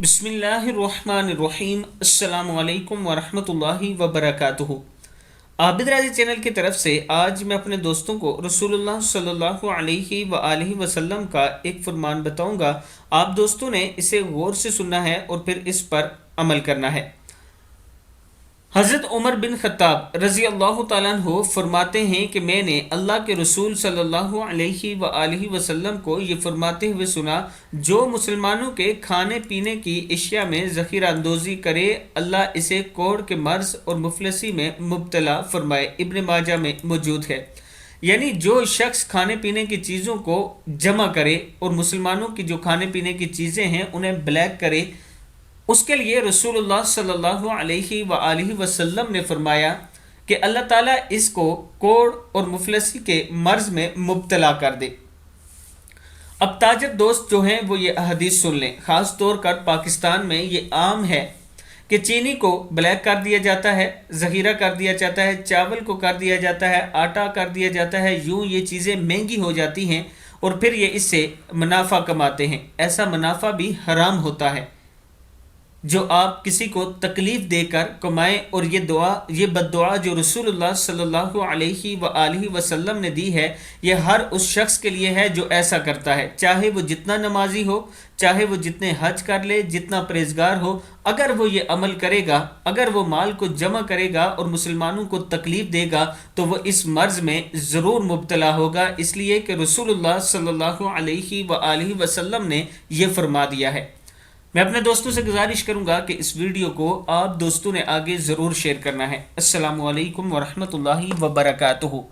बिस्मिल्लाहिर्रहमानिर्रहीम। अस्सलामु अलैकुम वरहमतुल्लाहि वबरकातुहू। आबिद राजी चैनल की तरफ से आज मैं अपने दोस्तों को रसूलुल्लाह सल्लल्लाहु अलैहि वआलिहि वसल्लम का एक फरमान बताऊंगा। आप दोस्तों ने इसे गौर से सुनना है और फिर इस पर अमल करना है। हज़रत उमर बिन खत्ताब रज़ी अल्लाह ताला अन्हु फरमाते हैं कि मैंने अल्लाह के रसूल सल्लल्लाहु अलैहि वआलिहि वसल्लम को ये फरमाते हुए सुना, जो मुसलमानों के खाने पीने की अशिया में ज़ख़ीरा अंदोज़ी करे, अल्लाह इसे कोढ़ के मर्ज़ और मुफलसी में मुब्तला फरमाए। इब्न माजा में मौजूद है। यानी जो शख्स खाने पीने की चीज़ों को जमा करे और मुसलमानों की जो खाने पीने की चीज़ें हैं उन्हें ब्लैक करे, उसके लिए रसूलुल्लाह सल्लल्लाहु अलैहि वआलिहि वसल्लम ने फरमाया कि अल्लाह ताला इसको कोढ़ और मुफलसी के मर्ज में मुब्तला कर दे। अब ताजर दोस्त जो हैं वो ये हदीस सुन लें। ख़ास तौर पर पाकिस्तान में ये आम है कि चीनी को ब्लैक कर दिया जाता है, ज़ख़ीरा कर दिया जाता है, चावल को कर दिया जाता है, आटा कर दिया जाता है। यूँ ये चीज़ें महंगी हो जाती हैं और फिर ये इससे मुनाफा कमाते हैं। ऐसा मुनाफा भी हराम होता है जो आप किसी को तकलीफ़ देकर कमाएं। और ये बद्दुआ जो रसूलुल्लाह सल्लल्लाहु अलैहि वआलिहि वसल्लम ने दी है, ये हर उस शख्स के लिए है जो ऐसा करता है, चाहे वो जितना नमाजी हो, चाहे वो जितने हज कर ले, जितना परहेज़गार हो। अगर वो ये अमल करेगा, अगर वो माल को जमा करेगा और मुसलमानों को तकलीफ़ देगा, तो वो इस मर्ज़ में ज़रूर मुब्तला होगा। इसलिए कि रसूलुल्लाह सल्लल्लाहु अलैहि वआलिहि वसल्लम ने ये फरमा दिया है। मैं अपने दोस्तों से गुजारिश करूंगा कि इस वीडियो को आप दोस्तों ने आगे ज़रूर शेयर करना है। अस्सलामु अलैकुम वरहमतुल्लाहि वबरकातुहू।